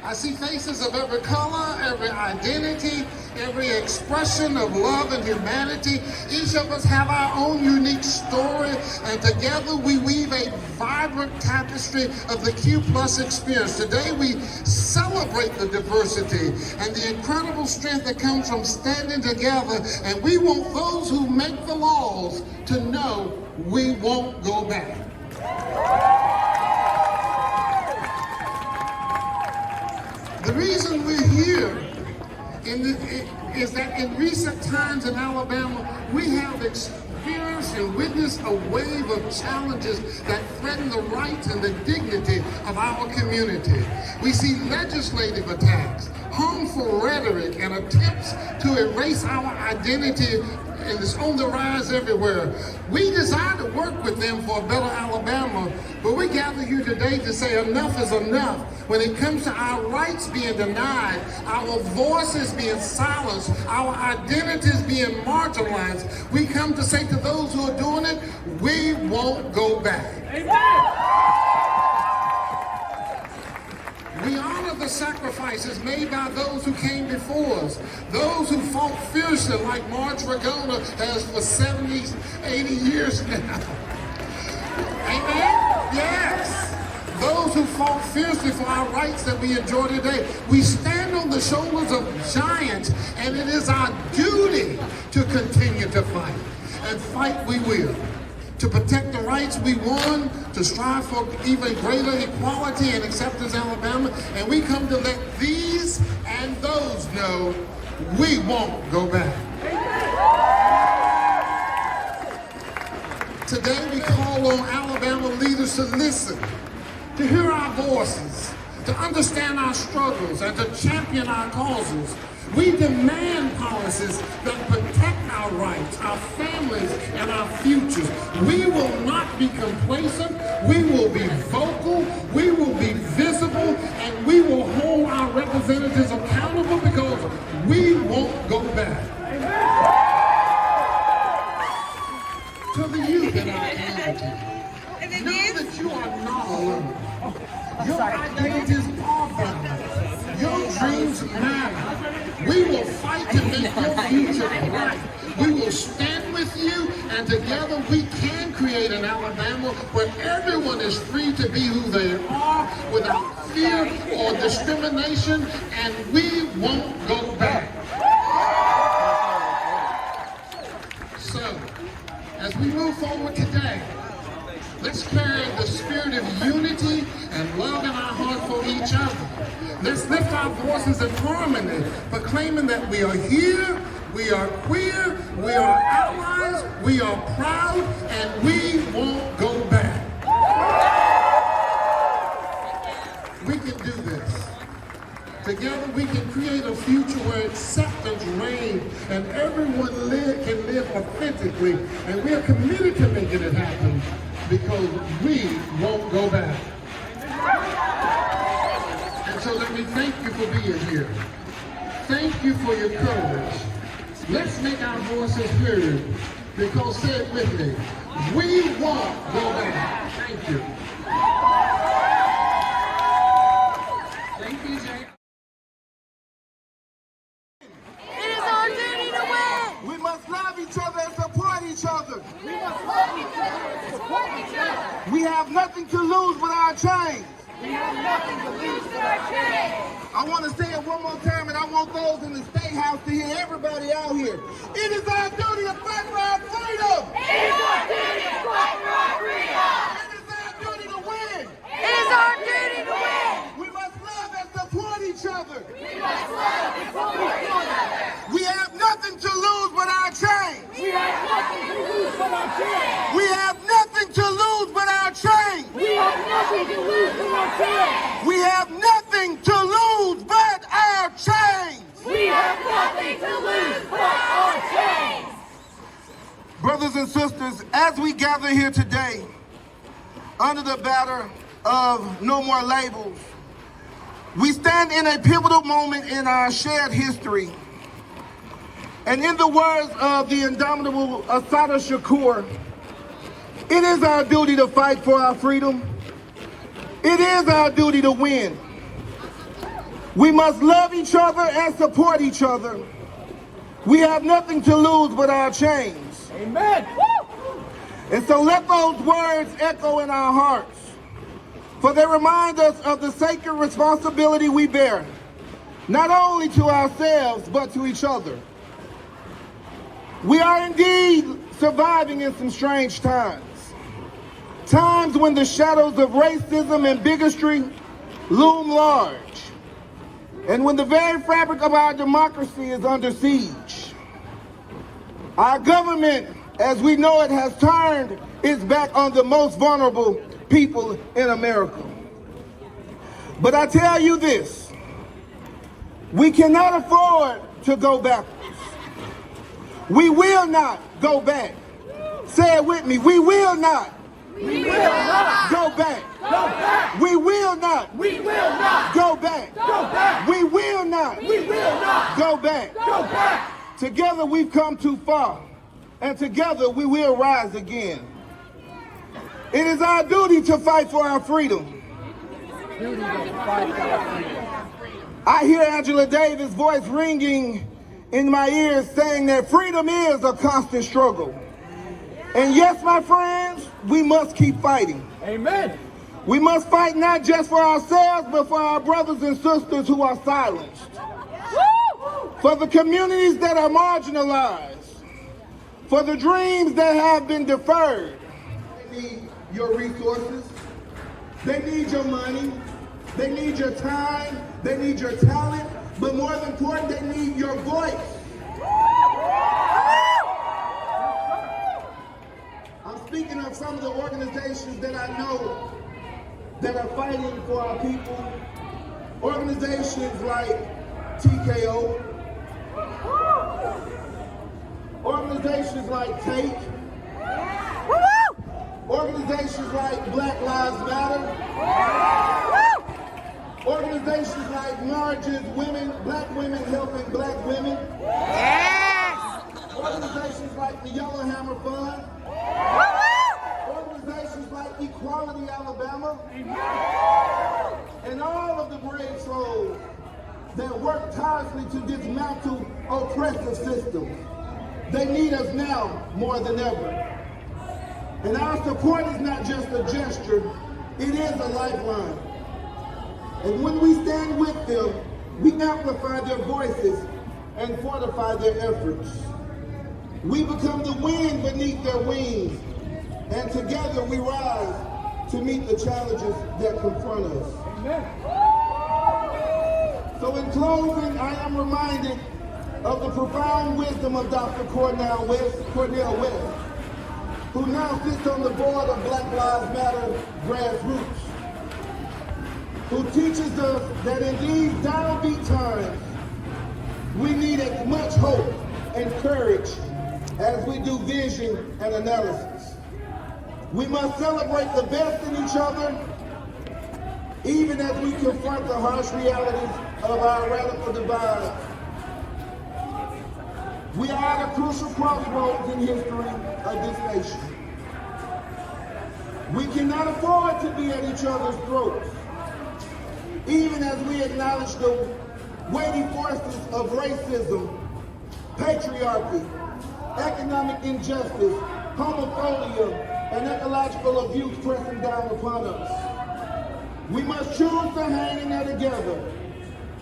I see faces of every color, every identity, every expression of love and humanity. Each of us have our own unique story, and together we weave a vibrant tapestry of the Q+ experience. Today we celebrate the diversity and the incredible strength that comes from standing together, and we want those who make the laws to know we won't go back. The reason we're here is that in recent times in Alabama, we have experienced and witnessed a wave of challenges that threaten the rights and the dignity of our community. We see legislative attacks, harmful rhetoric, and attempts to erase our identity, and it's on the rise everywhere. We desire to work with them for a better Alabama, but we gather here today to say enough is enough. When it comes to our rights being denied, our voices being silenced, our identities being marginalized, we come to say to those who are doing it, we won't go back. We honor the sacrifices made by those who came before us, those who fought fiercely like March Ragona has for 70, 80 years now. Amen? Yes. Those who fought fiercely for our rights that we enjoy today. We stand on the shoulders of giants, and it is our duty to continue to fight. And fight we will. To protect the rights we won, to strive for even greater equality and acceptance in Alabama, and we come to let these and those know we won't go back. Today we call on Alabama leaders to listen, to hear our voices, to understand our struggles, and to champion our causes. We demand policies that protect our rights, our families, and our futures. We will not be complacent. We will be vocal. We will be visible, and we will hold our representatives accountable because we won't go back. To the youth in our community, know that you are not alone. Your identities are valid. Your dreams matter. We will fight to make your future bright. We will stand with you, and together we can create an Alabama where everyone is free to be who they are without fear or discrimination, and we won't go back. So, as we move forward today, let's carry the spirit of unity and love in our heart for each other. Let's lift our voices in harmony, proclaiming that we are here, we are queer, we are allies, we are proud, and we won't go back. We can do this. Together we can create a future where acceptance reigns and everyone can live authentically, and we are committed to making it happen because we won't go back. And so let me thank you for being here. Thank you for your courage. Let's make our voices heard, because, say it with me, we won't go back. Thank you. Thank you, Jay. It is our duty to win. We must love each other and support each other. We must love each other and support each other. We have nothing to lose but our change. We have nothing to lose but our change. I want to say it one more time, and I want those in the State House to hear everybody out here. It is our duty to fight for our freedom. It is our duty to fight for our freedom. It is our duty to win. It is our duty to win. We must love and support each other. We must love and support each other. We have nothing to lose but our change. We have nothing to lose but our change. We have nothing to lose but our change. We have nothing to lose but our change. We have nothing to lose but our change. We have nothing to lose but our change. Brothers and sisters, as we gather here today, under the banner of No More Labels, we stand in a pivotal moment in our shared history. And in the words of the indomitable Assata Shakur, it is our duty to fight for our freedom. It is our duty to win. We must love each other and support each other. We have nothing to lose but our chains. Amen. And so let those words echo in our hearts, for they remind us of the sacred responsibility we bear, not only to ourselves, but to each other. We are indeed surviving in some strange times. Times when the shadows of racism and bigotry loom large, and when the very fabric of our democracy is under siege. Our government, as we know it, has turned its back on the most vulnerable people in America. But I tell you this, we cannot afford to go backwards. We will not go back. Say it with me, we will not. We will not go back. go back. We will not. We will not go back. go back. We will not. We will not go back. go back. Together we've come too far, and together we will rise again. It is our duty to fight for our freedom. I hear Angela Davis' voice ringing in my ears saying that freedom is a constant struggle. And yes, my friends, we must keep fighting. Amen. We must fight not just for ourselves, but for our brothers and sisters who are silenced. For the communities that are marginalized. For the dreams that have been deferred. They need your resources. They need your money. They need your time. They need your talent. But more than important, they need your voice. I'm speaking of some of the organizations that I know that are fighting for our people. Organizations like TKO. Organizations like TAKE. Organizations like Black Lives Matter. Organizations like Margin's Women, Black Women Helping Black Women. Yes! Organizations like the Yellowhammer Fund. Organizations like Equality Alabama. And all of the brave souls that work tirelessly to dismantle oppressive systems. They need us now more than ever. And our support is not just a gesture, it is a lifeline. And when we stand with them, we amplify their voices and fortify their efforts. We become the wind beneath their wings, and together we rise to meet the challenges that confront us. Amen. So in closing, I am reminded of the profound wisdom of Dr. Cornel West, who now sits on the board of Black Lives Matter Grassroots, who teaches us that in these downbeat times, we need as much hope and courage as we do vision and analysis. We must celebrate the best in each other, even as we confront the harsh realities of our radical divide. We are at a crucial crossroads in history of this nation. We cannot afford to be at each other's throats, even as we acknowledge the weighty forces of racism, patriarchy, economic injustice, homophobia, and ecological abuse pressing down upon us. We must choose to hang in there together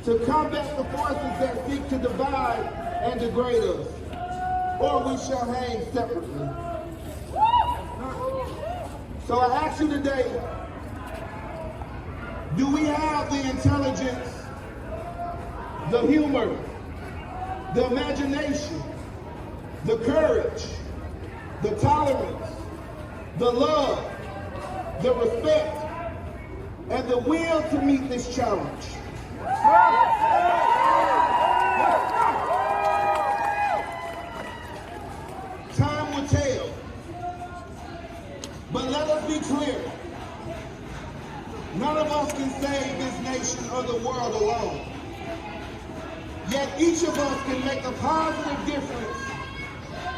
to combat the forces that seek to divide and degrade us, or we shall hang separately. So I ask you today, do we have the intelligence, the humor, the imagination, the courage, the tolerance, the love, the respect, and the will to meet this challenge? Time will tell, but let us be clear. None of us can save this nation or the world alone. Yet each of us can make a positive difference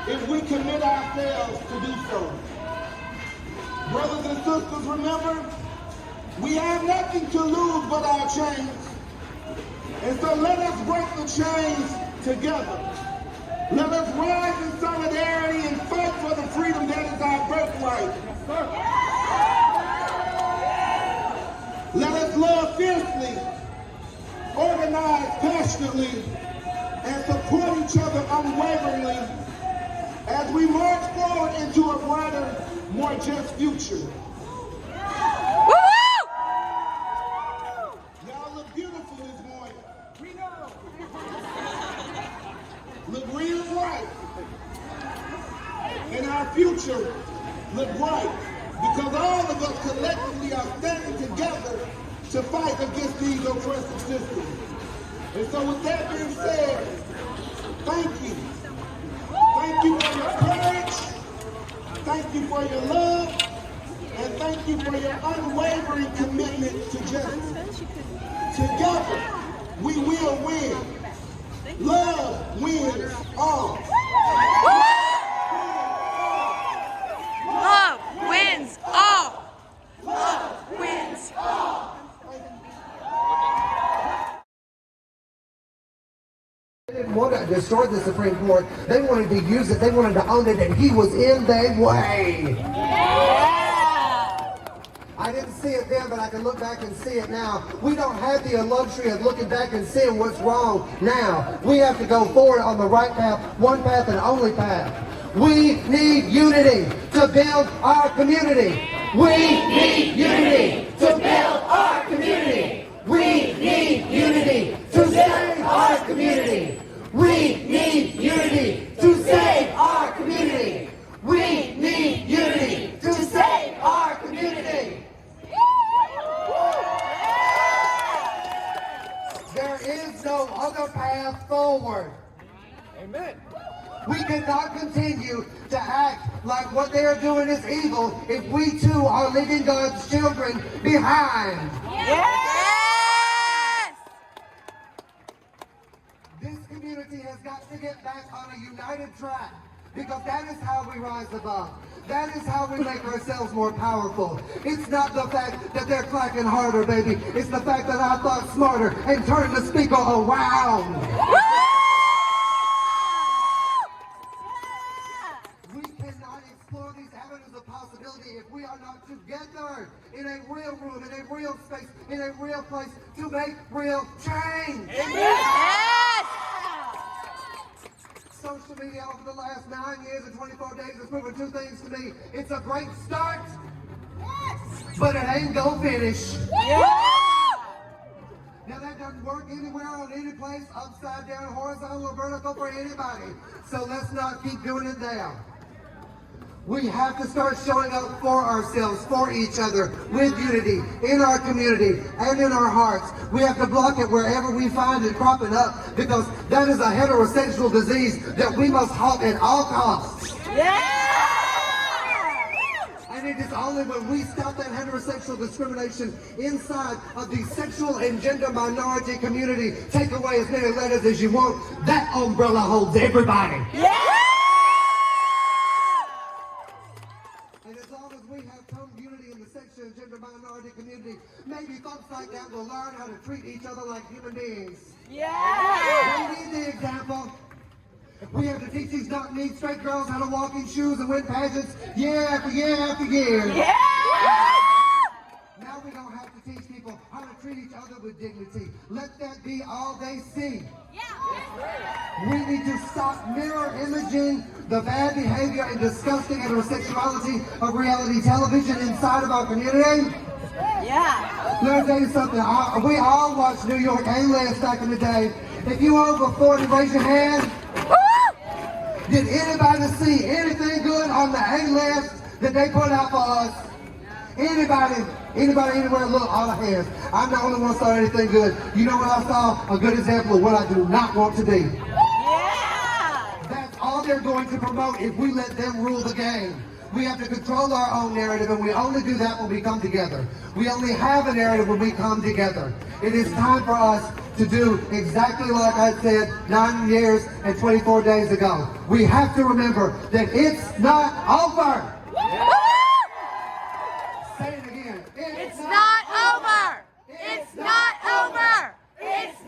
if we commit ourselves to do so. Brothers and sisters, remember, we have nothing to lose but our chains. And so let us break the chains together. Let us rise in solidarity and fight for the freedom that is our birthright. Let us love fiercely, organize passionately, and support each other unwaveringly as we march forward into a brighter, more just future. Y'all look beautiful this morning. We know. Look real bright. And our future look bright because all of us collectively are standing together to fight against these oppressive systems. And so with that being said, thank you. Thank you for your courage. Thank you for your love. And thank you for your unwavering commitment to justice. Together, we will win. Love wins all. Love wins all. Love wins all. They didn't want to destroy the Supreme Court. They wanted to use it. They wanted to own it, and he was in their way. I didn't see it then, but I can look back and see it now. We don't have the luxury of looking back and seeing what's wrong now. We have to go forward on the right path, one path and only path. We need unity to build our community. We need unity to build our community. We need unity to save our community. We need unity to save our community. We need unity to save our community. There is no other path forward. Amen. We cannot continue to act like what they are doing is evil if we too are leaving God's children behind. Yes! This community has got to get back on a united track because that is how we rise above. That is how we make ourselves more powerful. It's not the fact that they're clacking harder, baby. It's the fact that I thought smarter and turned the speaker around. We cannot explore these avenues of possibility if we are not together in a real room, in a real space, in a real place to make real change. Yes! Social media over the last 9 years and 24 days has proven two things to me. It's a great start, but it ain't gonna finish. Now that doesn't work anywhere on any place, upside down, horizontal, or vertical for anybody. So let's not keep doing it there. We have to start showing up for ourselves, for each other, with unity, in our community, and in our hearts. We have to block it wherever we find it cropping up, because that is a heterosexual disease that we must halt at all costs. And it is only when we stop that heterosexual discrimination inside of the sexual and gender minority community, take away as many letters as you want, that umbrella holds everybody. And as long as we have some unity in the sexual and gender minority community, maybe folks like that will learn how to treat each other like human beings. We need the example. We have to teach these knock-kneed straight girls how to walk in shoes and win pageants year after year after year. Now we're going to have to teach people how to treat each other with dignity. Let that be all they see. We need to stop mirror imaging the bad behavior and disgusting heterosexuality of reality television inside of our community. Let me tell you something. We all watched New York A-List back in the day. If you over 40, raise your hand. Did anybody see anything good on the A-List that they put out for us? Anybody anywhere? Look, all the hands. I'm the only one who saw anything good. You know what I saw? A good example of what I do not want to be. That's all they're going to promote if we let them rule the game. We have to control our own narrative, and we only do that when we come together. We only have a narrative when we come together. It is time for us to do exactly like I said 9 years and 24 days ago. We have to remember that it's not over. Say it again. It's not over! It's not over! It's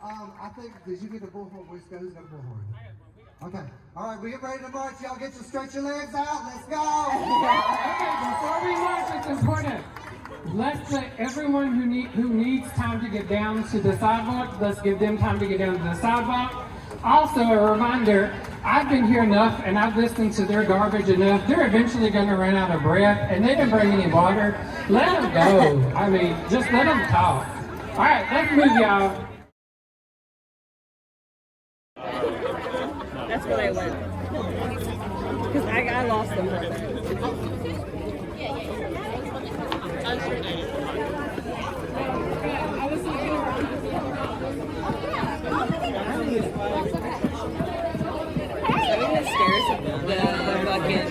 I think, did you get a bullhorn? Who's got a bullhorn? Okay. All right, we get ready to march. Y'all get to stretch your legs out. Let's go. Okay, before we march, it's important. Let's let everyone who needs time to get down to the sidewalk, let's give them time to get down to the sidewalk. Also, a reminder, I've been here enough and I've listened to their garbage enough. They're eventually going to run out of breath and they didn't bring any water. Let them go. I mean, just let them talk. All right, let's move, y'all. That's where they went. Because I lost them for a bit. The stairs, the bucket.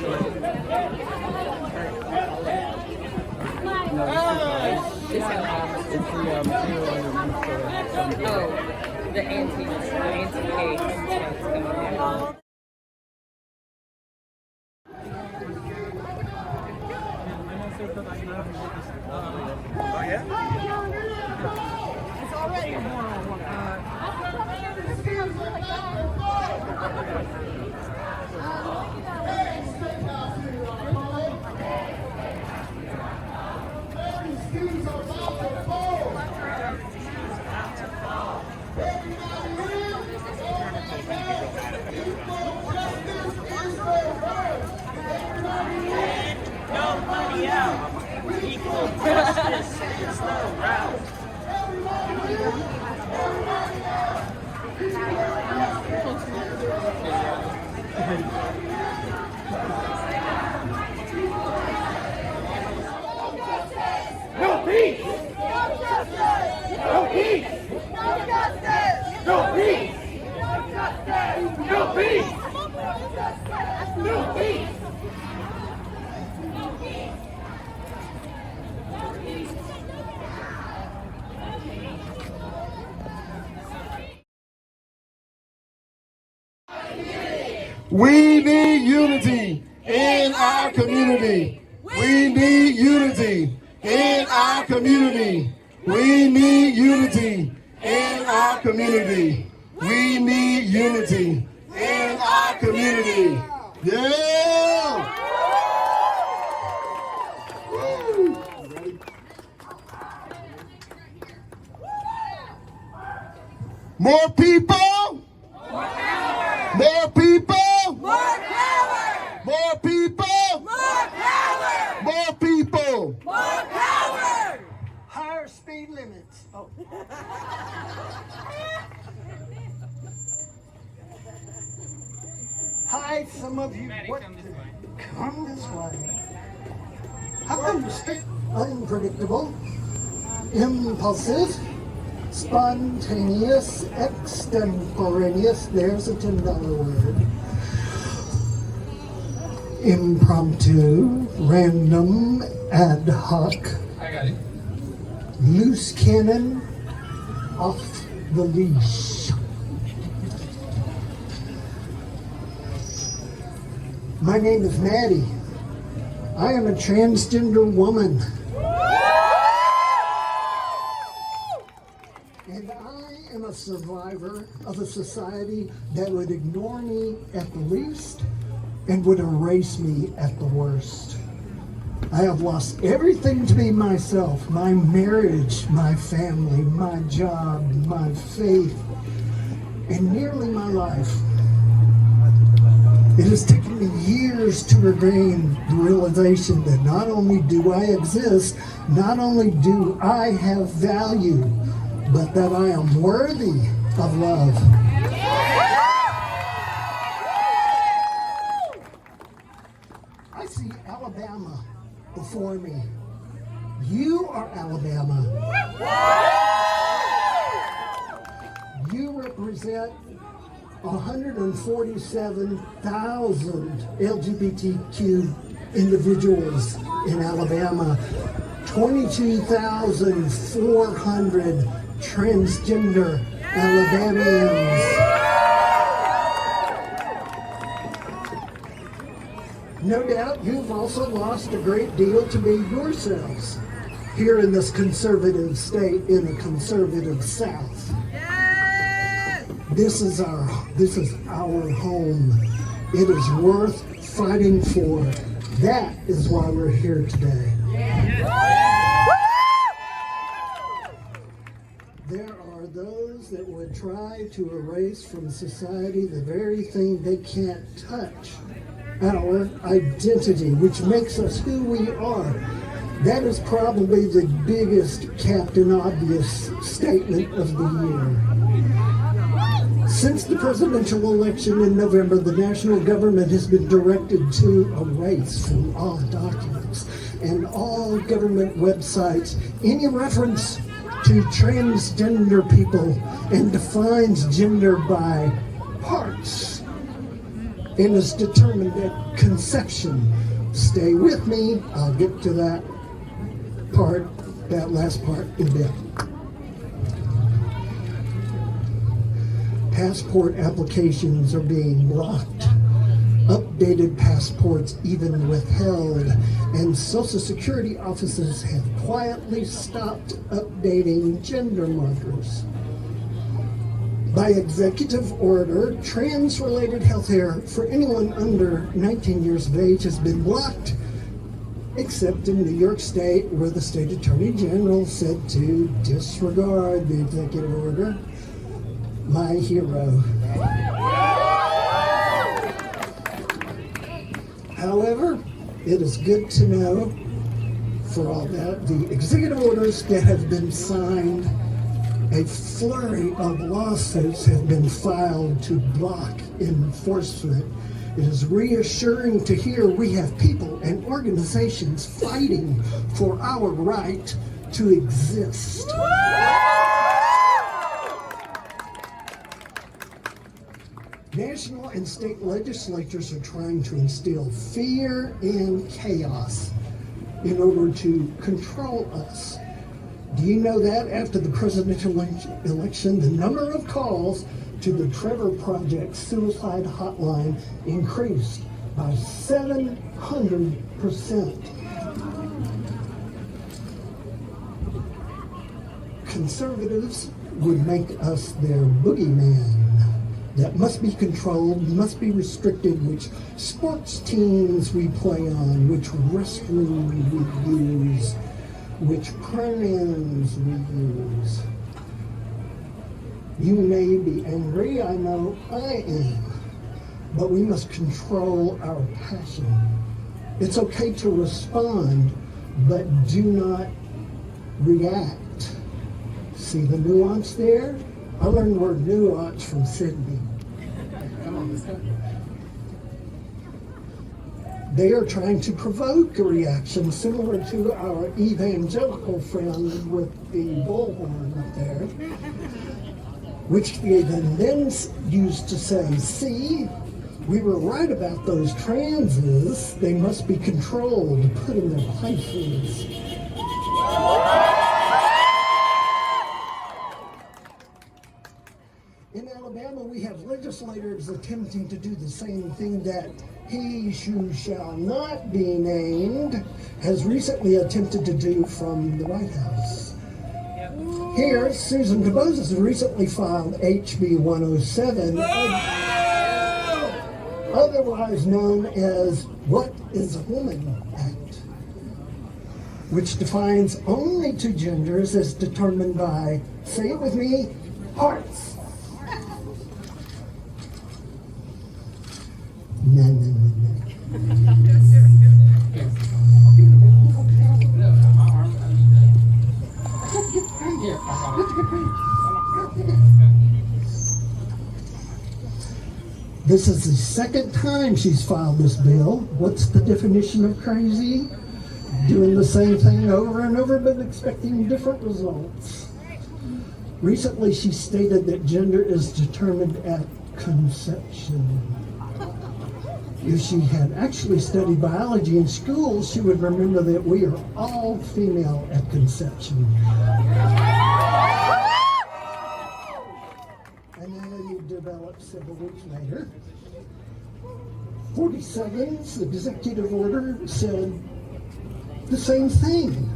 Oh, the anti-cake. Oh yeah? It's already Nobody out. Equal justice is the route. No peace! No justice! No peace! No justice! No peace! No justice! No peace! No peace! We need unity in our community. We need unity in our community. We need unity in our community. We need unity in our community. Yeah! Woo! More people! More people! More power! More people! More power! More people! More power! Higher speed limits. Oh. Hi, some of you. What? Come this way. Unpredictable, impulsive, spontaneous, extemporaneous. There's a $10 word. Impromptu, random, ad hoc. I got it. Loose cannon, off the leash. My name is Maddie. I am a transgender woman. And I am a survivor of a society that would ignore me at the least and would erase me at the worst. I have lost everything to be myself, my marriage, my family, my job, my faith, and nearly my life. It has taken me years to regain the realization that not only do I exist, not only do I have value, but that I am worthy of love. I see Alabama before me. You are Alabama. You represent 147,000 LGBTQ individuals in Alabama, 22,400 transgender Alabamians. No doubt you've also lost a great deal to be yourselves here in this conservative state, in a conservative South. This is our home. It is worth fighting for. That is why we're here today. There are those that would try to erase from society the very thing they can't touch, our identity, which makes us who we are. That is probably the biggest Captain Obvious statement of the year. Since the presidential election in November, the national government has been directed to erase from all documents and all government websites any reference to transgender people and defines gender by parts and is determined at conception. Stay with me, I'll get to that last part in a bit. Passport applications are being blocked, updated passports even withheld, and Social Security offices have quietly stopped updating gender markers. By executive order, trans-related health care for anyone under 19 years of age has been blocked, except in New York State, where the state attorney general said to disregard the executive order. My hero. However, it is good to know, for all that, the executive orders that have been signed, a flurry of lawsuits have been filed to block enforcement. It is reassuring to hear we have people and organizations fighting for our right to exist. National and state legislatures are trying to instill fear and chaos in order to control us. Do you know that after the presidential election, the number of calls to the Trevor Project suicide hotline increased by 700%. Conservatives would make us their boogeyman. That must be controlled, must be restricted, which sports teams we play on, which restroom we use, which pronouns we use. You may be angry, I know I am, but we must control our passion. It's okay to respond, but do not react. See the nuance there? I learned the word nuance from Sydney. Come on, let's go. They are trying to provoke a reaction similar to our evangelical friend with the bullhorn up there, which they then used to say, see, we were right about those transes. They must be controlled, put in their places. In Alabama, we have legislators attempting to do the same thing that he who shall not be named has recently attempted to do from the White House. Here, Susan DuBose has recently filed HB 107, otherwise known as What is a Woman Act, which defines only two genders as determined by, say it with me, parts. No, no, no, no. This is the second time she's filed this bill. What's the definition of crazy? Doing the same thing over and over but expecting different results. Recently she stated that gender is determined at conception. If she had actually studied biology in school, she would remember that we are all female at conception. And then you develop several weeks later. 40 seconds, the executive order said the same thing.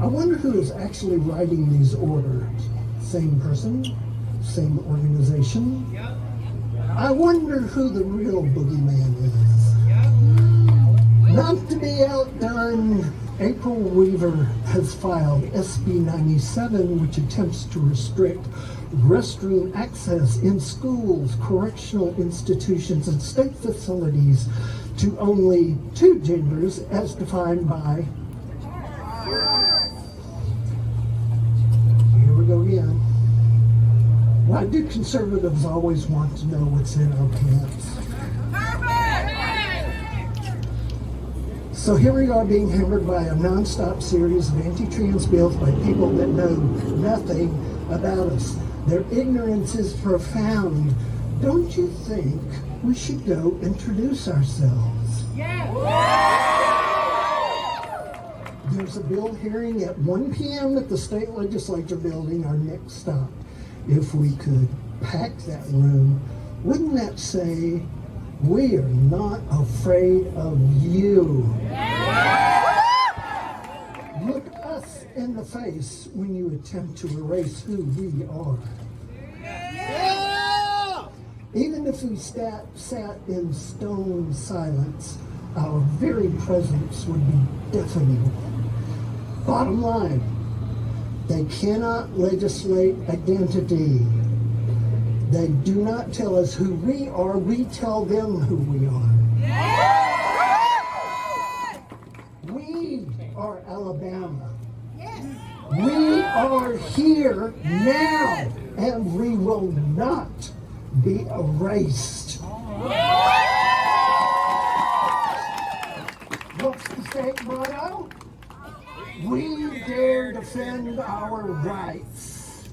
I wonder who is actually writing these orders. Same person, same organization. I wonder who the real boogeyman is. Not to be outdone, April Weaver has filed SB 97, which attempts to restrict restroom access in schools, correctional institutions, and state facilities to only 2 genders as defined by... Here we go again. Why do conservatives always want to know what's in our pants? So here we are being hammered by a non-stop series of anti-trans bills by people that know nothing about us. Their ignorance is profound. Don't you think we should go introduce ourselves? There's a bill hearing at 1 p.m. at the state legislature building, our next stop. If we could pack that room, wouldn't that say, we are not afraid of you? Look us in the face when you attempt to erase who we are. Even if we sat in stone silence, our very presence would be deafening. Bottom line, they cannot legislate identity. They do not tell us who we are, we tell them who we are. We are Alabama. We are here now, and we will not be erased. What's the state motto? We dare defend our rights.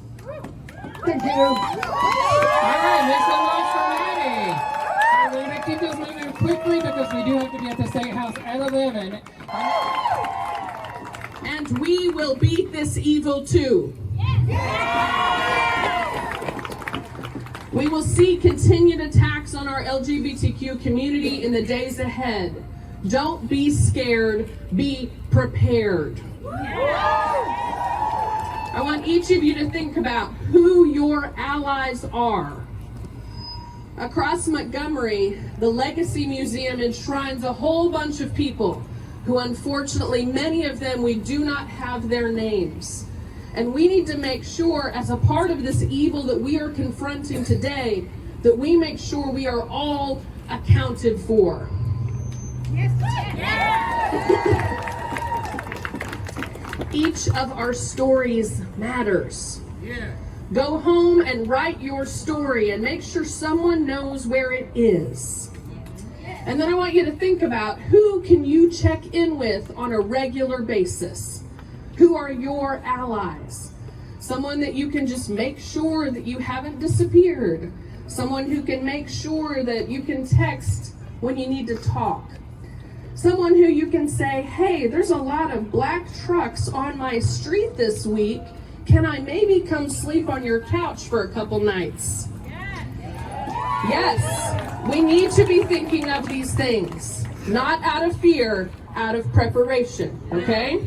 Thank you. All right, make some noise for Maddie. All right, we're going to keep this moving quickly because we do have to be at the State House at 11. And we will beat this evil too. We will see continued attacks on our LGBTQ community in the days ahead. Don't be scared, be prepared. I want each of you to think about who your allies are. Across Montgomery, the Legacy Museum enshrines a whole bunch of people who, unfortunately, many of them, we do not have their names. And we need to make sure, as a part of this evil that we are confronting today, that we make sure we are all accounted for. Each of our stories matters. Go home and write your story and make sure someone knows where it is. And then I want you to think about, who can you check in with on a regular basis? Who are your allies? Someone that you can just make sure that you haven't disappeared. Someone who can make sure that you can text when you need to talk. Someone who you can say, hey, there's a lot of black trucks on my street this week. Can I maybe come sleep on your couch for a couple nights? Yes, we need to be thinking of these things, not out of fear, out of preparation, okay?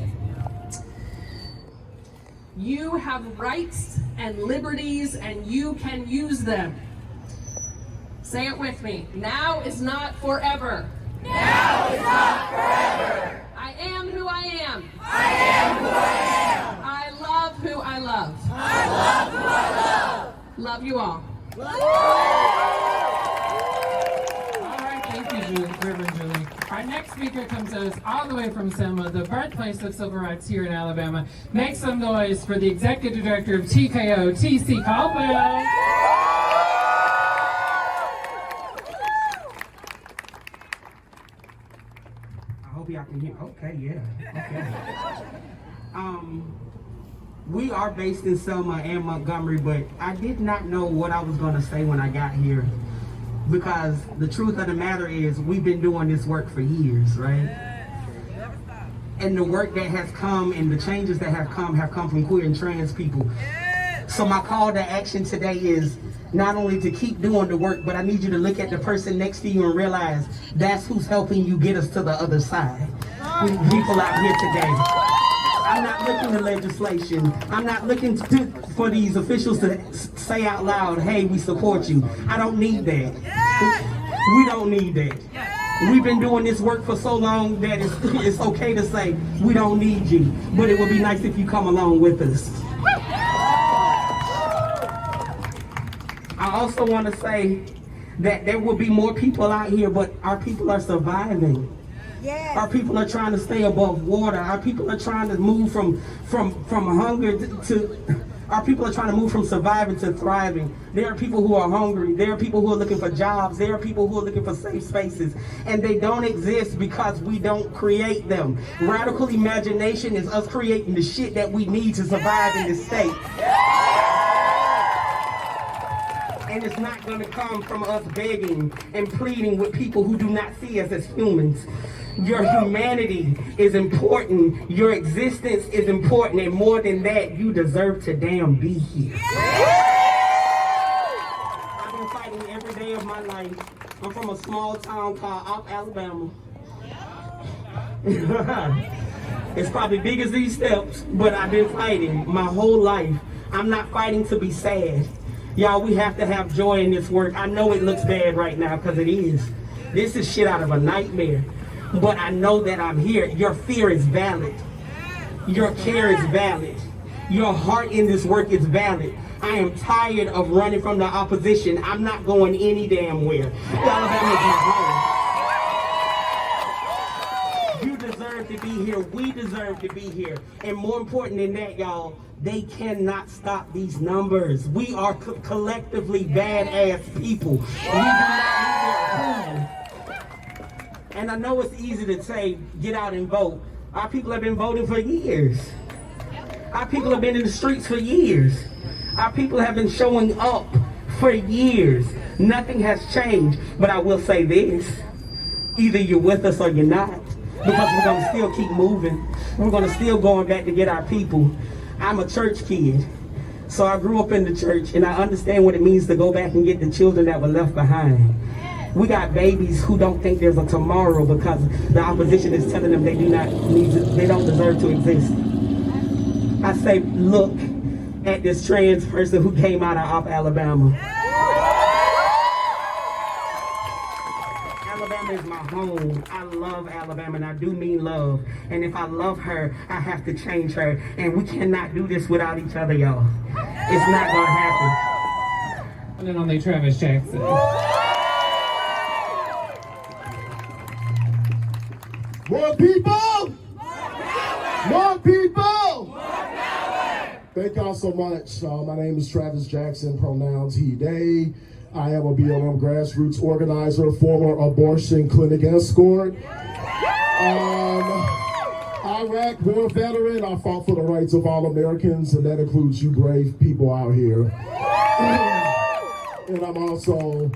You have rights and liberties and you can use them. Say it with me. Now is not forever. Now is not forever. I am who I am. I am who I am. I love who I love. I love who I love. Love you all. All right, thank you, Reverend Julie. Our next speaker comes to us all the way from Selma, the birthplace of civil rights here in Alabama. Make some noise for the Executive Director of TKO, T.C. Caldwell. Y'all can hear. Okay, yeah. Okay. We are based in Selma and Montgomery, but I did not know what I was going to say when I got here, because the truth of the matter is we've been doing this work for years, right? And the work that has come and the changes that have come from queer and trans people. So my call to action today is not only to keep doing the work, but I need you to look at the person next to you and realize that's who's helping you get us to the other side. People out here today. I'm not looking to legislation. I'm not looking for these officials to say out loud, hey, we support you. I don't need that. We don't need that. We've been doing this work for so long that it's okay to say, we don't need you. But it would be nice if you come along with us. I also want to say that there will be more people out here, but our people are surviving. Yes. Our people are trying to stay above water. Our people are trying to move from hunger to our people are trying to move from surviving to thriving. There are people who are hungry. There are people who are looking for jobs. There are people who are looking for safe spaces. And they don't exist because we don't create them. Radical imagination is us creating the shit that we need to survive in this state. And it's not going to come from us begging and pleading with people who do not see us as humans. Your humanity is important. Your existence is important. And more than that, you deserve to damn be here. I've been fighting every day of my life. I'm from a small town called Alabama. It's probably big as these steps, but I've been fighting my whole life. I'm not fighting to be sad. Y'all, we have to have joy in this work. I know it looks bad right now, because it is. This is shit out of a nightmare. But I know that I'm here. Your fear is valid. Your care is valid. Your heart in this work is valid. I am tired of running from the opposition. I'm not going any damn where. Alabama is my home. You deserve to be here. We deserve to be here. And more important than that, y'all, they cannot stop these numbers. We are collectively badass people. We do not need their approval. And I know it's easy to say, get out and vote. Our people have been voting for years. Our people have been in the streets for years. Our people have been showing up for years. Nothing has changed. But I will say this, either you're with us or you're not. Because we're gonna still keep moving. We're gonna still going back to get our people. I'm a church kid. So I grew up in the church and I understand what it means to go back and get the children that were left behind. We got babies who don't think there's a tomorrow because the opposition is telling them they don't deserve to exist. I say, look at this trans person who came out of Alabama. Alabama is my home. I love Alabama, and I do mean love. And if I love her, I have to change her. And we cannot do this without each other, y'all. It's not gonna happen. And then on the Travis Jackson. More people! More people! Thank y'all so much. My name is Travis Jackson, pronouns he, they. I am a BLM grassroots organizer, former abortion clinic escort. Iraq war veteran. I fought for the rights of all Americans, and that includes you brave people out here. And I'm also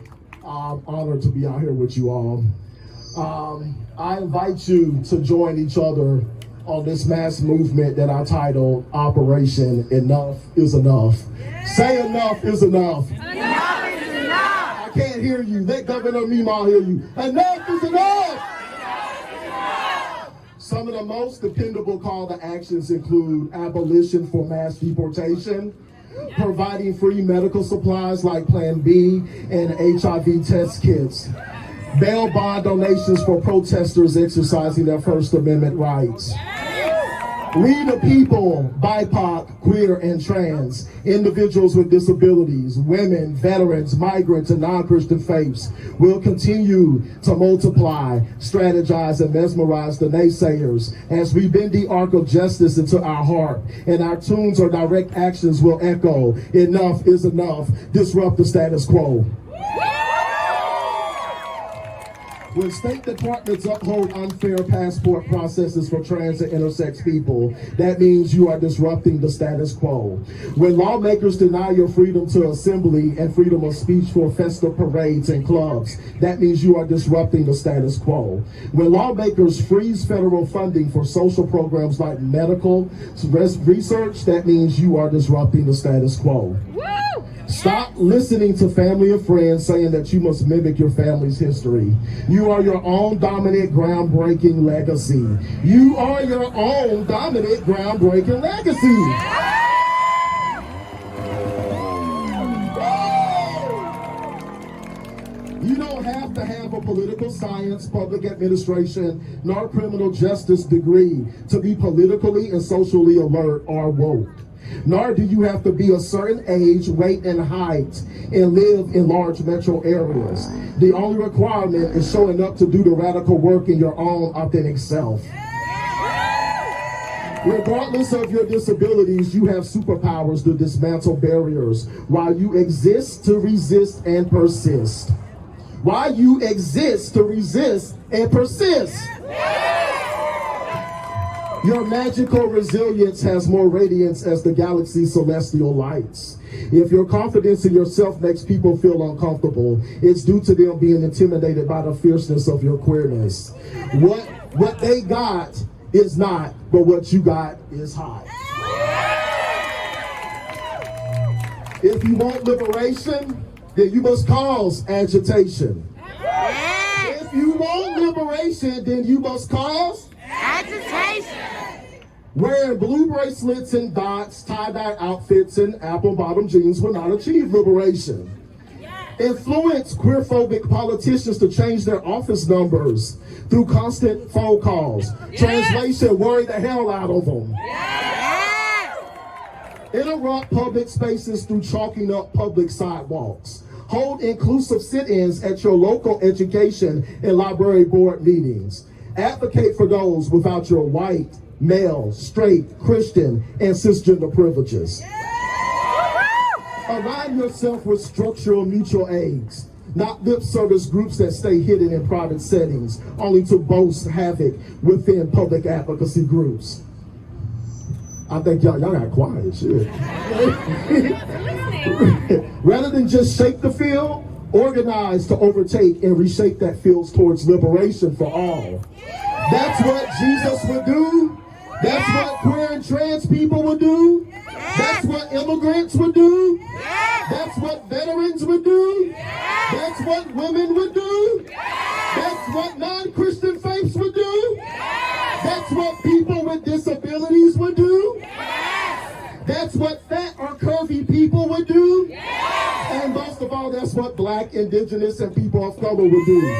honored to be out here with you all. I invite you to join each other on this mass movement that I titled Operation Enough is Enough. Say enough is enough. Enough is enough. I can't hear you. Let Governor Meemaw hear you. Enough is enough. Some of the most dependable call to actions include abolition for mass deportation, providing free medical supplies like Plan B and HIV test kits, bail bond donations for protesters exercising their First Amendment rights. We the people, BIPOC, queer, and trans, individuals with disabilities, women, veterans, migrants, and non-Christian faiths will continue to multiply, strategize, and mesmerize the naysayers as we bend the arc of justice into our heart, and our tunes or direct actions will echo, enough is enough, disrupt the status quo. When state departments uphold unfair passport processes for trans and intersex people, that means you are disrupting the status quo. When lawmakers deny your freedom to assembly and freedom of speech for festive parades and clubs, that means you are disrupting the status quo. When lawmakers freeze federal funding for social programs like medical research, that means you are disrupting the status quo. Stop listening to family and friends saying that you must mimic your family's history. You are your own dominant, groundbreaking legacy. You are your own dominant, groundbreaking legacy. You don't have to have a political science, public administration, nor criminal justice degree to be politically and socially alert or woke. Nor do you have to be a certain age, weight, and height and live in large metro areas. The only requirement is showing up to do the radical work in your own authentic self. Regardless of your disabilities, you have superpowers to dismantle barriers while you exist to resist and persist. While you exist to resist and persist. Your magical resilience has more radiance as the galaxy's celestial lights. If your confidence in yourself makes people feel uncomfortable, it's due to them being intimidated by the fierceness of your queerness. What they got is not, but what you got is hot. If you want liberation, then you must cause agitation. If you want liberation, then you must cause agitation. Wearing blue bracelets and dots, tie-dye outfits, and apple-bottom jeans will not achieve liberation. Influence queerphobic politicians to change their office numbers through constant phone calls. Translation, worry the hell out of them. Interrupt public spaces through chalking up public sidewalks. Hold inclusive sit-ins at your local education and library board meetings. Advocate for those without your white, male, straight, Christian, and cisgender privileges. Align yourself with structural mutual aids, not lip service groups that stay hidden in private settings, only to boast havoc within public advocacy groups. I think y'all got quiet, shit. Rather than just shape the field, organize to overtake and reshape that field towards liberation for all. That's what Jesus would do. That's what queer and trans people would do. That's what immigrants would do. That's what veterans would do. That's what women would do. That's what non-Christian faiths would do. That's what people with disabilities would do. That's what fat or curvy people would do. And most of all, that's what Black, Indigenous, and people of color would do.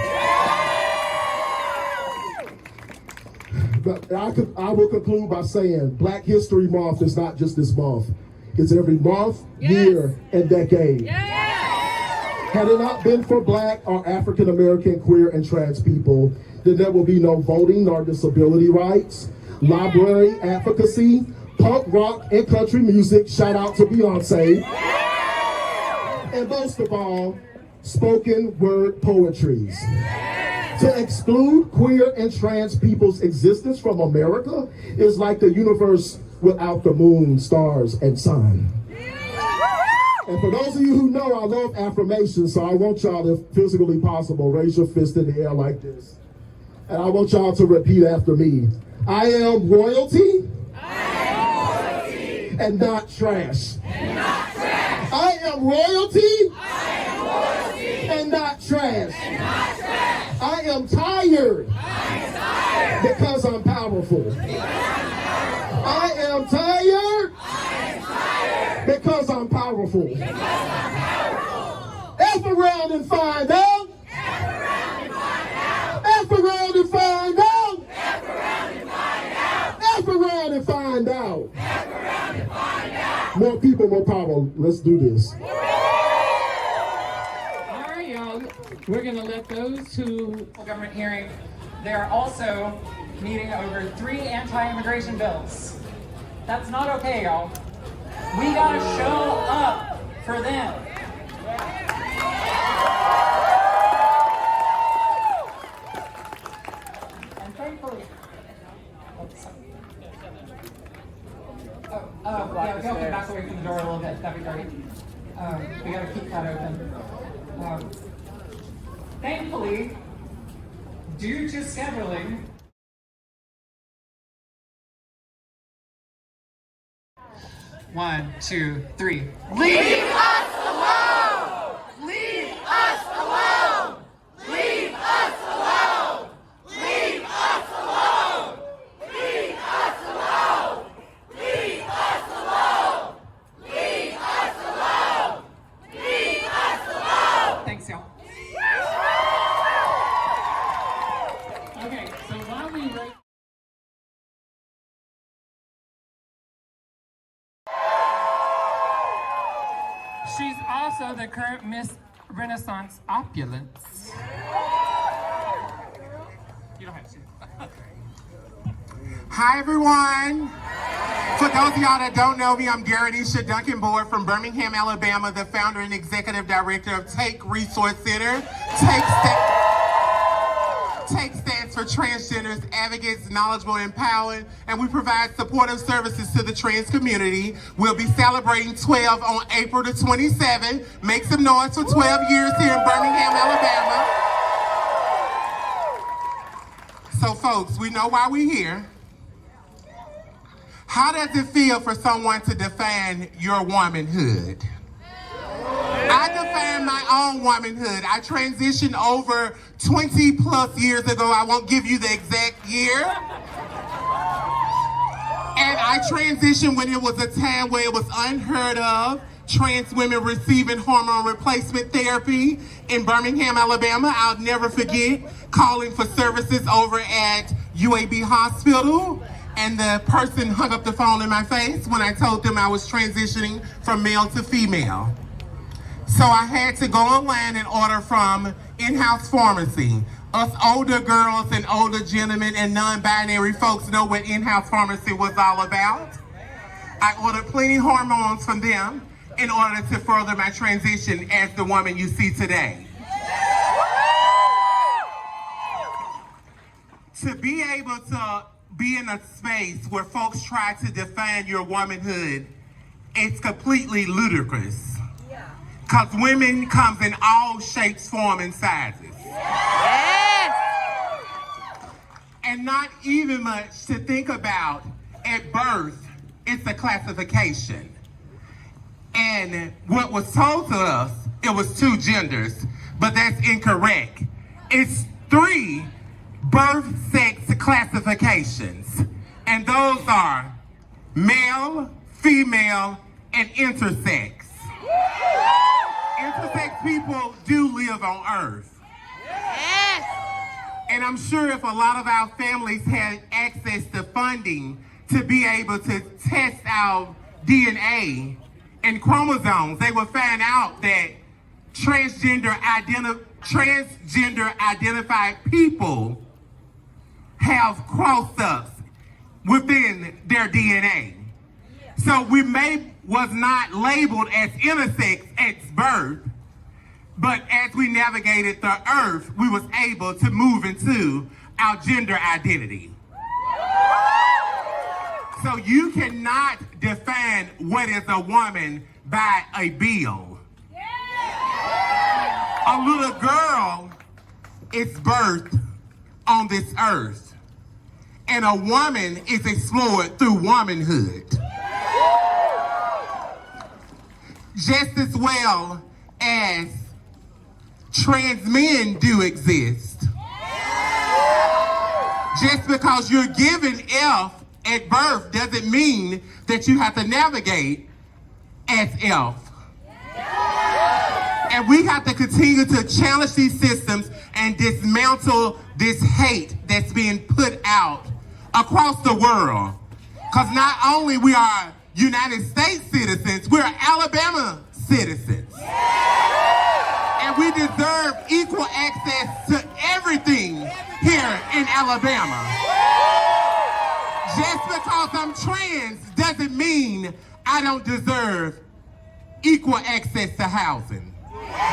But I will conclude by saying Black History Month is not just this month. It's every month, year, and decade. Had it not been for Black or African American, queer, and trans people, then there will be no voting nor disability rights, library advocacy, punk rock and country music, shout out to Beyonce, and most of all, spoken word poetries. To exclude queer and trans people's existence from America is like the universe without the moon, stars, and sun. And for those of you who know, I love affirmations, so I want y'all, if physically possible, raise your fist in the air like this. And I want y'all to repeat after me. I am royalty. And not trash. I am royalty. And not trash. I am tired. Because I'm powerful. I am tired. Because I'm powerful. F around and find out. F around and find out. F around and find out. More people, more power. Let's do this. All right, y'all. We're going to let those who... Government hearing. They are also meeting over 3 anti-immigration bills. That's not okay, y'all. We gotta show up for them. And thankfully... yeah, go back away from the door a little bit. That'd be great. We gotta keep that open. Thankfully, due to scheduling, One, two, three. Leave us alone! She's also the current Miss Renaissance Opulence. You don't have to. Hi, everyone. For those of y'all that don't know me, I'm Daradisha Duncan Board from Birmingham, Alabama, the founder and executive director of Take Resource Center. Take stands for Transgenders, Advocates, Knowledgeable, and Empowered, and we provide supportive services to the trans community. We'll be celebrating 12 on April the 27th. Make some noise for 12 years here in Birmingham, Alabama. So folks, we know why we're here. How does it feel for someone to define your womanhood? I define my own womanhood. I transitioned over 20 plus years ago. I won't give you the exact year. And I transitioned when it was a time where it was unheard of. Trans women receiving hormone replacement therapy in Birmingham, Alabama. I'll never forget calling for services over at UAB Hospital. And the person hung up the phone in my face when I told them I was transitioning from male to female. So I had to go online and order from in-house pharmacy. Us older girls and older gentlemen and non-binary folks know what in-house pharmacy was all about. I ordered plenty hormones from them in order to further my transition as the woman you see today. To be able to be in a space where folks try to define your womanhood, it's completely ludicrous. Because women comes in all shapes, forms, and sizes. Yes. And not even much to think about at birth, it's a classification. And what was told to us, it was 2 genders, but that's incorrect. It's 3 birth sex classifications, and those are male, female, and intersex. Intersex people do live on Earth. Yes. And I'm sure if a lot of our families had access to funding to be able to test our DNA and chromosomes, they would find out that transgender identified people have cross-ups within their DNA. So we was not labeled as intersex at birth, but as we navigated the earth, we was able to move into our gender identity. So you cannot define what is a woman by a bill. A little girl is birthed on this earth, and a woman is explored through womanhood. Just as well as trans men do exist. Just because you're given F at birth doesn't mean that you have to navigate as F. And we have to continue to challenge these systems and dismantle this hate that's being put out across the world. Because not only we are United States citizens, we're Alabama citizens. And we deserve equal access to everything here in Alabama. Just because I'm trans doesn't mean I don't deserve equal access to housing.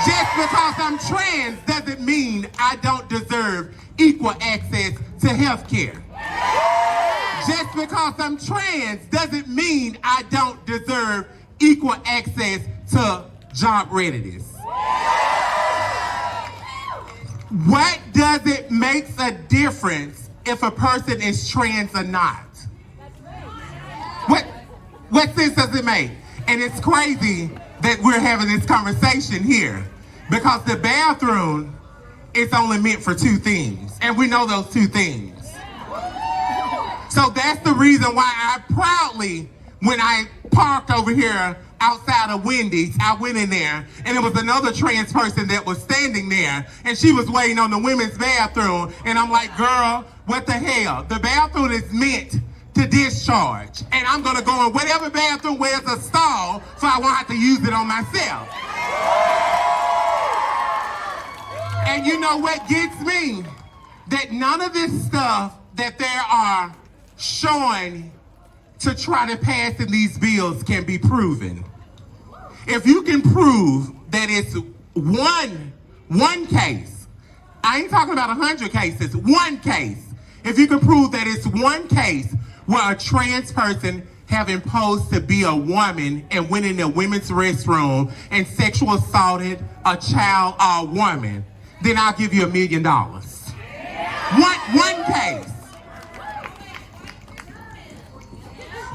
Just because I'm trans doesn't mean I don't deserve equal access to health care. Just because I'm trans doesn't mean I don't deserve equal access to job readiness. What does it make a difference if a person is trans or not? What sense does it make? And it's crazy that we're having this conversation here because the bathroom is only meant for 2 things, and we know those 2 things. So that's the reason why I proudly, when I parked over here outside of Wendy's, I went in there, and it was another trans person that was standing there, and she was waiting on the women's bathroom, and I'm like, girl, what the hell? The bathroom is meant to discharge, and I'm gonna go in whatever bathroom where there's a stall y'all, so I won't have to use it on myself. And you know what gets me? That none of this stuff that they are showing to try to pass in these bills can be proven. If you can prove that it's one case, I ain't talking about 100 cases, one case. If you can prove that it's one case where a trans person have imposed to be a woman and went in a women's restroom and sexual assaulted a child or a woman, then I'll give you $1 million. One case.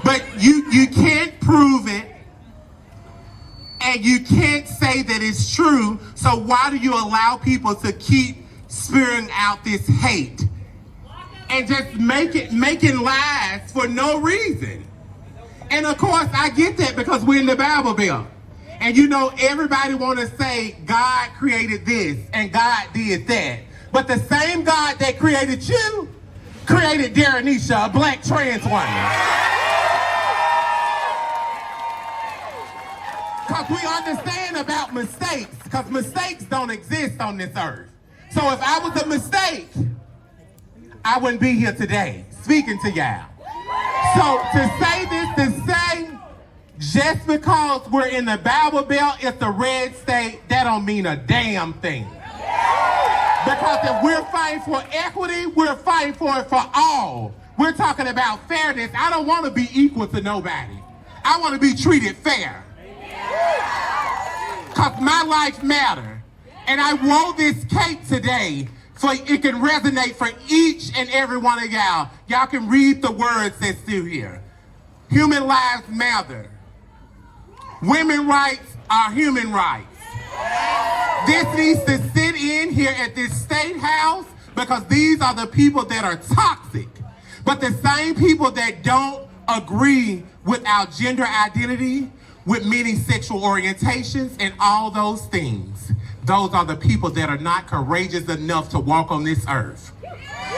But you can't prove it, and you can't say that it's true, so why do you allow people to keep spewing out this hate and just making lies for no reason? And of course, I get that because we're in the Bible Belt. And you know, everybody want to say God created this and God did that. But the same God that created you created Daranisha, a black trans woman. Because we understand about mistakes, because mistakes don't exist on this earth. So if I was a mistake, I wouldn't be here today speaking to y'all. So to say this, to say just because we're in the Bible Belt, it's the red state, that don't mean a damn thing. Because if we're fighting for equity, we're fighting for it for all. We're talking about fairness. I don't want to be equal to nobody. I want to be treated fair. Because my life matters. And I wore this cape today so it can resonate for each and every one of y'all. Y'all can read the words that's still here. Human lives matter. Women's rights are human rights. This needs to sit in here at this state house because these are the people that are toxic. But the same people that don't agree with our gender identity, with many sexual orientations and all those things, those are the people that are not courageous enough to walk on this earth.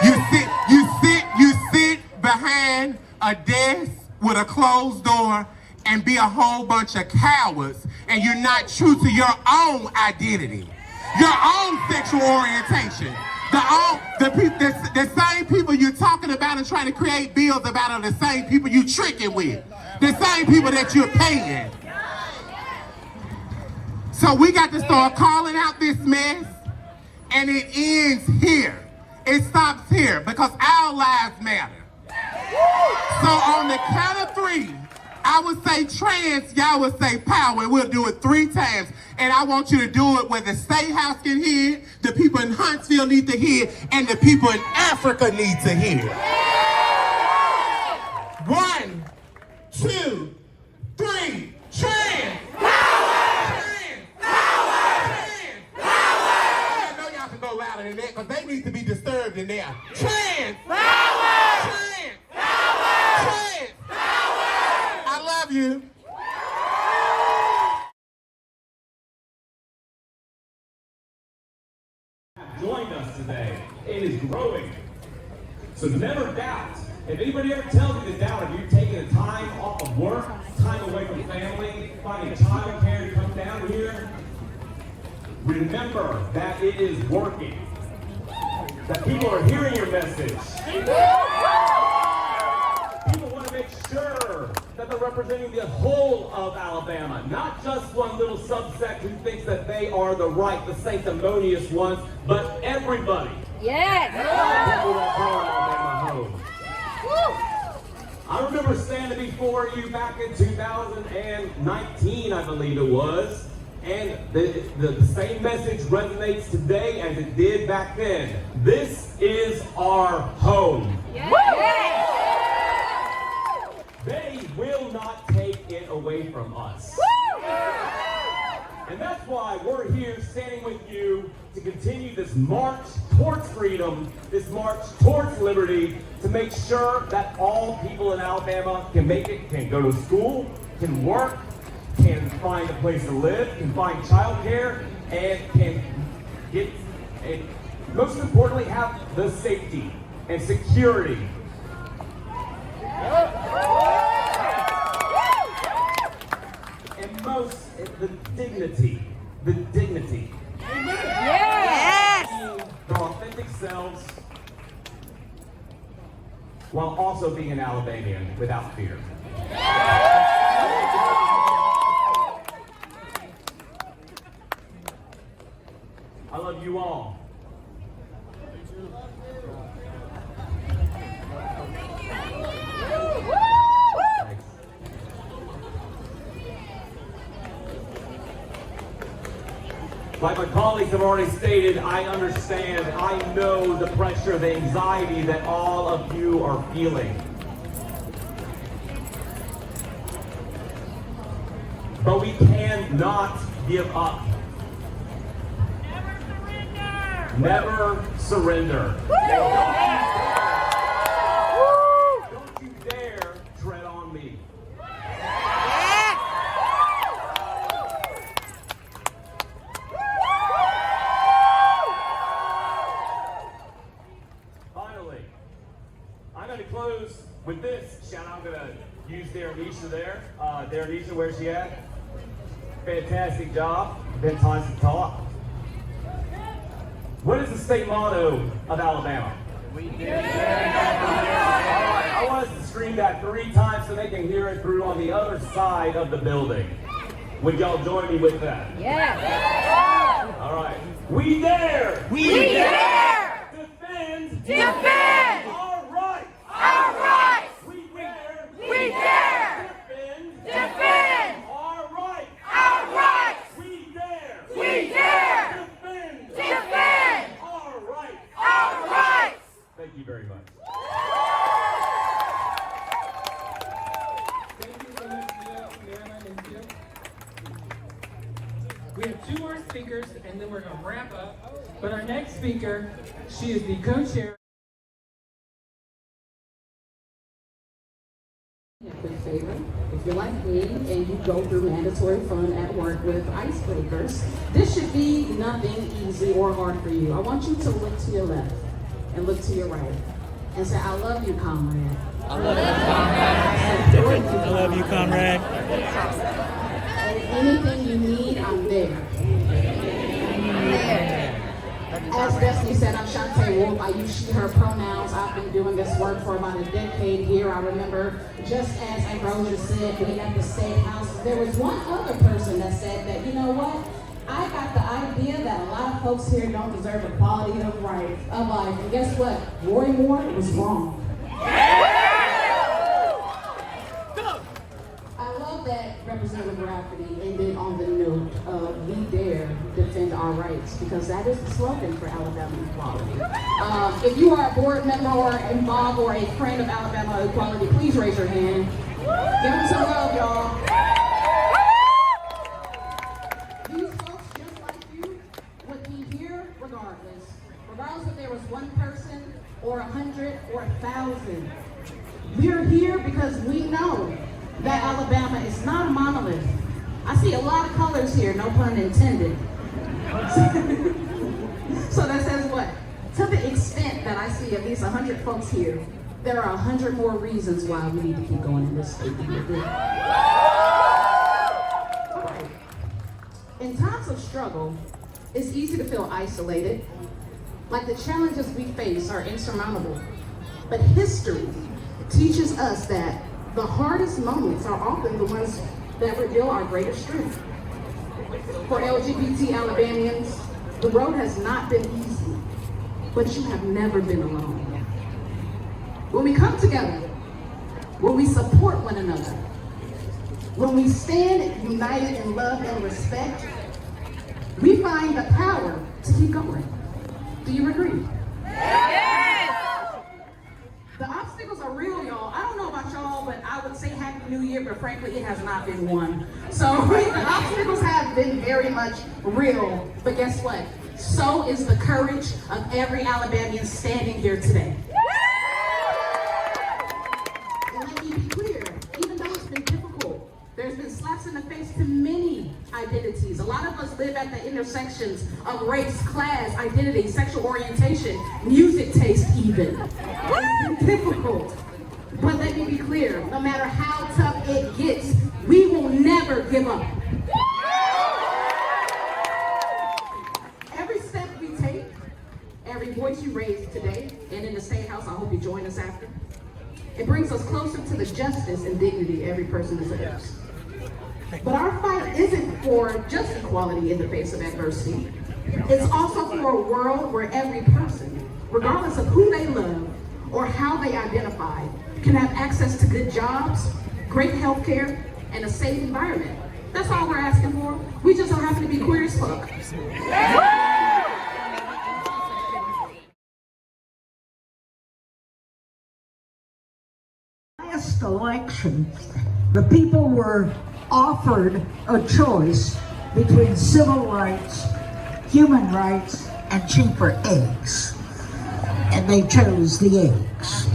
You sit behind a desk with a closed door and be a whole bunch of cowards, and you're not true to your own identity, your own sexual orientation. The same people you're talking about and trying to create bills about are the same people you tricking with. The same people that you're paying. So we got to start calling out this mess, and it ends here. It stops here because our lives matter. So on the count of 3, I would say trans, y'all would say power, and we'll do it 3 times. And I want you to do it where the State House can hear it, the people in Huntsville need to hear it, and the people in Africa need to hear it. 1, 2, 3, trans! Power! Trans! Power! Trans! Power! I know y'all can go louder than that because they need to be disturbed in there. Trans! Power! Trans! Power! Trans! I love you. Joined us today. It is growing. So never doubt. If anybody ever tells you to doubt, if you're taking time off of work, time away from family, finding child care to come down here, remember that it is working. That people are hearing your message. People want to make sure that they're representing the whole of Alabama, not just one little subset who thinks that they are the right, the sanctimonious ones, but everybody. Yes. People that call Alabama home. I remember standing before you back in 2019, I believe it was, and the same message resonates today as it did back then. This is our home. Yes. They will not take it away from us. And that's why we're here standing with you to continue this march towards freedom, this march towards liberty, to make sure that all people in Alabama can make it, can go to school, can work, can find a place to live, can find childcare, and can get, and most importantly, have the safety and security. and most, the dignity. The dignity. Yes! Being their authentic selves while also being an Alabamian without fear. I love you all. Thanks. Like my colleagues have already stated, I understand, I know the pressure, the anxiety that all of you are feeling. But we cannot give up. Never surrender. Don't you dare tread on me. Finally, I'm going to close with this. Shout out, I'm going to use Darrenisha there. Darrenisha, where's she at? Fantastic job. Been time to talk. What is the state motto of Alabama? We dare. I want us to scream that 3 times so they can hear it through on the other side of the building. Would y'all join me with that? Yeah. All right. We dare. We dare. Defend. Defend. Our rights. Our rights. We dare. We dare. Defend. Defend. Our rights. Our rights. We dare. We dare. Defend. Defend. Our rights. Our rights. Thank you very much. Thank you so much, Marilyn and Jim. We have 2 more speakers, and then we're going to wrap up. But our next speaker, she is the co-chair. A quick favor, if you're like me and you go through mandatory fun at work with icebreakers, this should be nothing easy or hard for you. I want you to look to your left and look to your right and say, I love you, comrade. I love you, comrade. I love you, comrade. And anything you need, I'm there. As Destiny said, I'm Shantae Wolf. I use she, her pronouns. I've been doing this work for about a decade here. I remember, just as Ambrosia said, being at the State House, there was one other person that said that, you know what? I got the idea that a lot of folks here don't deserve equality of life. And guess what? Roy Moore was wrong. I love that Representative Rafferty ended on the note of we dare defend our rights, because that is the slogan for Alabama equality. If you are a board member or involved or a friend of Alabama equality, please raise your hand. Give them some love, y'all. These folks, just like you, would be here regardless. Regardless if there was 1 person or 100 or 1,000. We're here because we know that Alabama is not a monolith. I see a lot of colors here, no pun intended. So that says what? To the extent that I see at least 100 folks here, there are 100 more reasons why we need to keep going in this state to get good. All right. In times of struggle, it's easy to feel isolated, like the challenges we face are insurmountable. But history teaches us that the hardest moments are often the ones that reveal our greatest strength. For LGBT Alabamians, the road has not been easy, but you have never been alone. When we come together, when we support one another, when we stand united in love and respect, we find the power to keep going. Do you agree? Yes! The obstacles are real, y'all. I don't know about y'all, but I would say Happy New Year, but frankly, it has not been one. So the obstacles have been very much real, but guess what? So is the courage of every Alabamian standing here today. And let me be clear, even though it's been difficult, there's been slaps in the face to many identities. A lot of us live at the intersections of race, class, identity, sexual orientation, music taste even. It's been difficult. But let me be clear, no matter how tough it gets, we will never give up. Every step we take, every voice you raise today, and in the State House, I hope you join us after, it brings us closer to the justice and dignity every person deserves. But our fight isn't for just equality in the face of adversity. It's also for a world where every person, regardless of who they love or how they identify, can have access to good jobs, great health care, and a safe environment. That's all we're asking for. We just don't happen to be queer as fuck. Last election, the people were offered a choice between civil rights, human rights, and cheaper eggs. And they chose the eggs.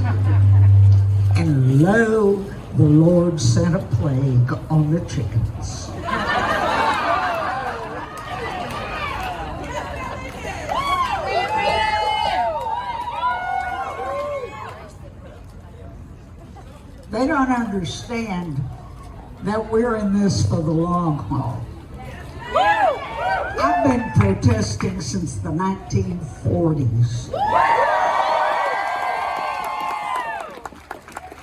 And lo, the Lord sent a plague on the chickens. They don't understand that we're in this for the long haul. I've been protesting since the 1940s.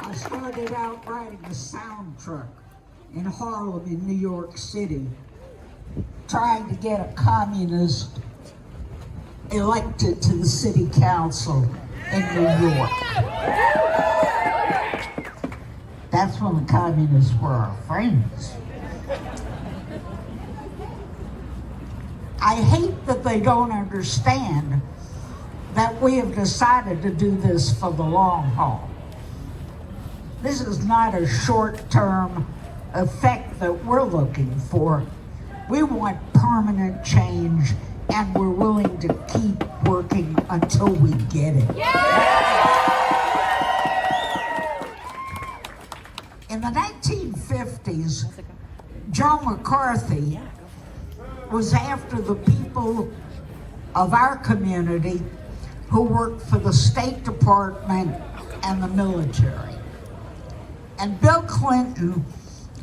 I started out riding a sound truck in Harlem in New York City, trying to get a communist elected to the city council in New York. That's when the communists were our friends. I hate that they don't understand that we have decided to do this for the long haul. This is not a short-term effect that we're looking for. We want permanent change, and we're willing to keep working until we get it. In the 1950s, Joe McCarthy was after the people of our community who worked for the State Department and the military. And Bill Clinton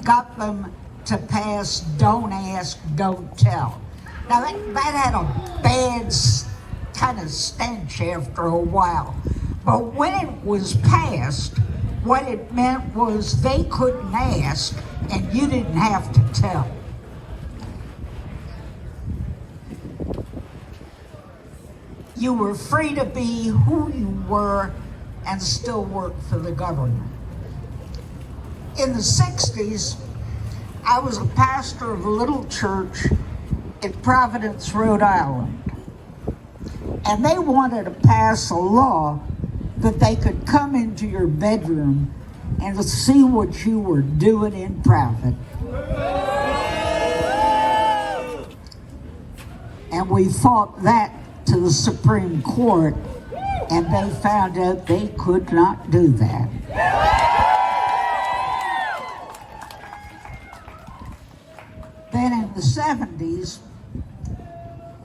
got them to pass Don't Ask, Don't Tell. Now that had a bad kind of stench after a while. But when it was passed, what it meant was they couldn't ask and you didn't have to tell. You were free to be who you were and still work for the government. In the 60s, I was a pastor of a little church in Providence, Rhode Island. And they wanted to pass a law that they could come into your bedroom and see what you were doing in private. And we fought that to the Supreme Court, and they found out they could not do that. Then in the 70s,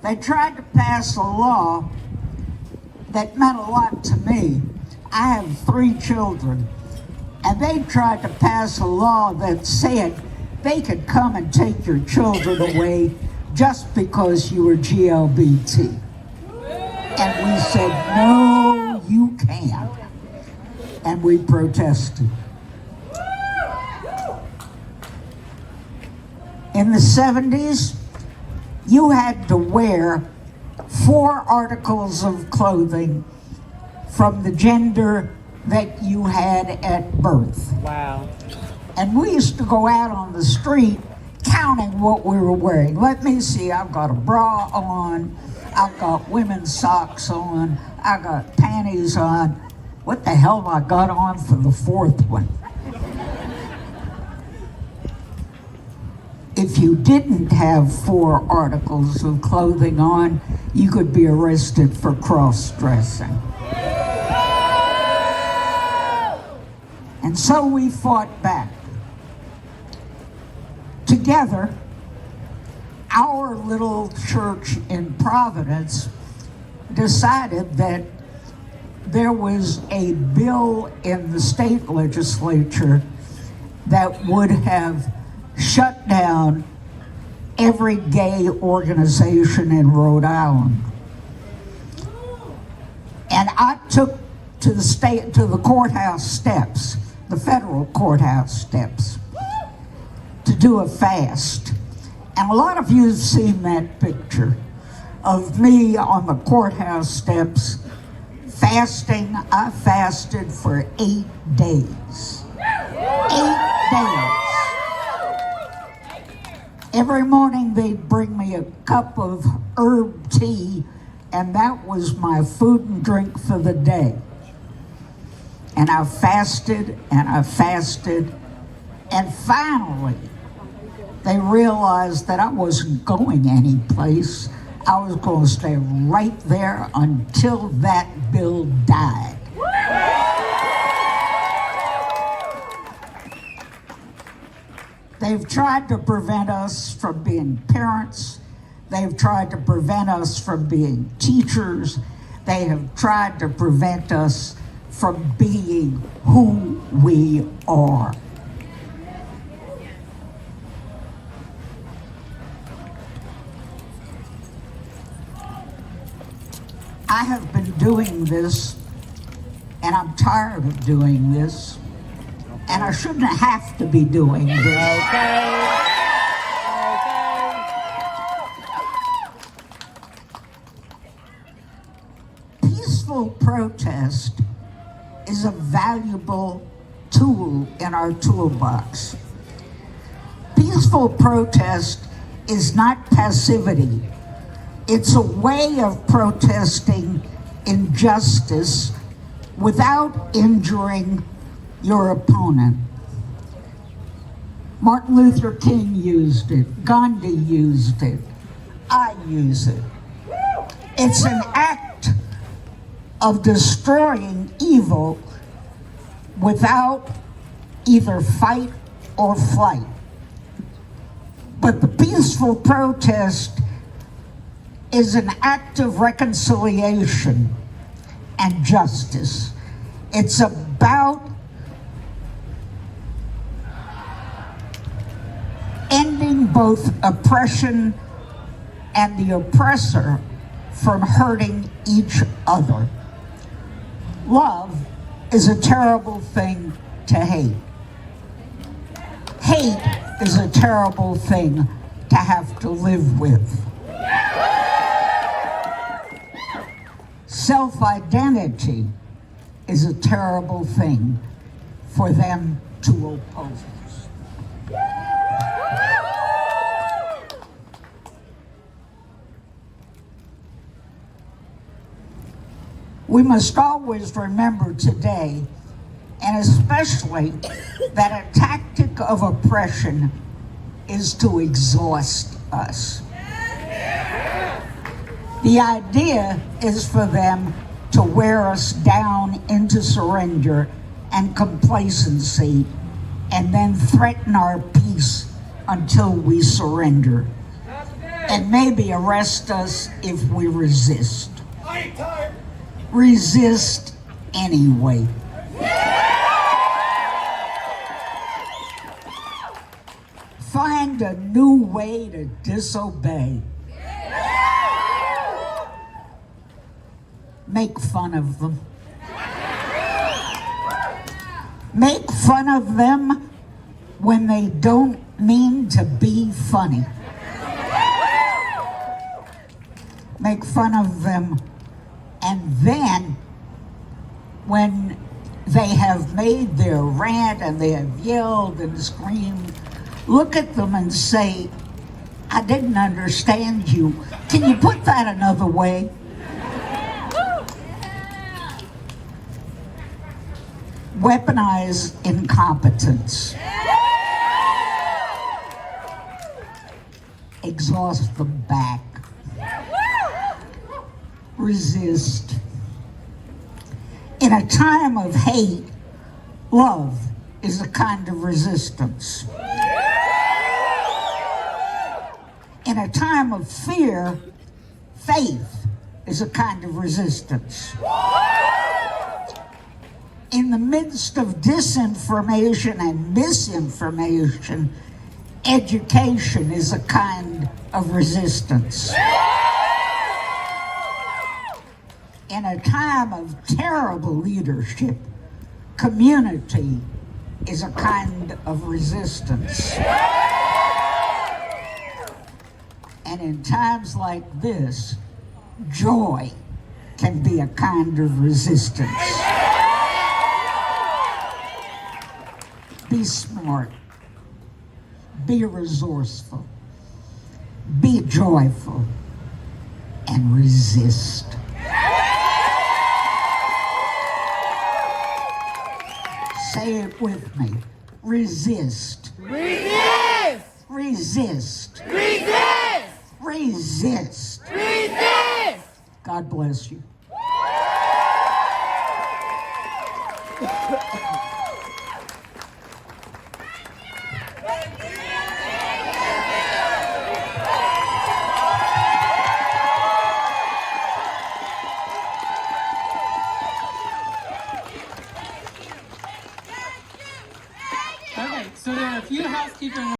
they tried to pass a law that meant a lot to me. I have 3 children, and they tried to pass a law that said they could come and take your children away just because you were GLBT. And we said, no, you can't. And we protested. In the 70s, you had to wear 4 articles of clothing from the gender that you had at birth. Wow. And we used to go out on the street counting what we were wearing. Let me see, I've got a bra on, I've got women's socks on, I got panties on. What the hell have I got on for the 4th one? If you didn't have 4 articles of clothing on, you could be arrested for cross-dressing. And so we fought back. Together, our little church in Providence decided that there was a bill in the state legislature that would have shut down every gay organization in Rhode Island. And I took to the courthouse steps, the federal courthouse steps, to do a fast. And a lot of you have seen that picture of me on the courthouse steps fasting. I fasted for 8 days. 8 days. Every morning they'd bring me a cup of herb tea, and that was my food and drink for the day. And I fasted and I fasted, and finally they realized that I wasn't going anyplace. I was going to stay right there until that bill died. They've tried to prevent us from being parents. They've tried to prevent us from being teachers. They have tried to prevent us from being who we are. I have been doing this, and I'm tired of doing this, and I shouldn't have to be doing this. Peaceful protest is a valuable tool in our toolbox. Peaceful protest is not passivity. It's a way of protesting injustice without injuring your opponent. Martin Luther King used it. Gandhi used it. I use it. It's an act of destroying evil without either fight or flight. But the peaceful protest is an act of reconciliation and justice. It's about ending both oppression and the oppressor from hurting each other. Love is a terrible thing to hate. Hate is a terrible thing to have to live with. Self-identity is a terrible thing for them to oppose. We must always remember today, and especially, that a tactic of oppression is to exhaust us. The idea is for them to wear us down into surrender and complacency, and then threaten our peace until we surrender, and maybe arrest us if we resist. Resist anyway. Find a new way to disobey. Make fun of them. Make fun of them when they don't mean to be funny. Make fun of them, and then when they have made their rant and they have yelled and screamed, look at them and say, I didn't understand you. Can you put that another way? Weaponize incompetence. Exhaust them back. Resist. In a time of hate, love is a kind of resistance. In a time of fear, faith is a kind of resistance. In the midst of disinformation and misinformation, education is a kind of resistance. In a time of terrible leadership, community is a kind of resistance. And in times like this, joy can be a kind of resistance. Be smart, be resourceful, be joyful, and resist. Say it with me. Resist. Resist! Resist. Resist! Resist. Resist! God bless you. Okay, so there are a few housekeeping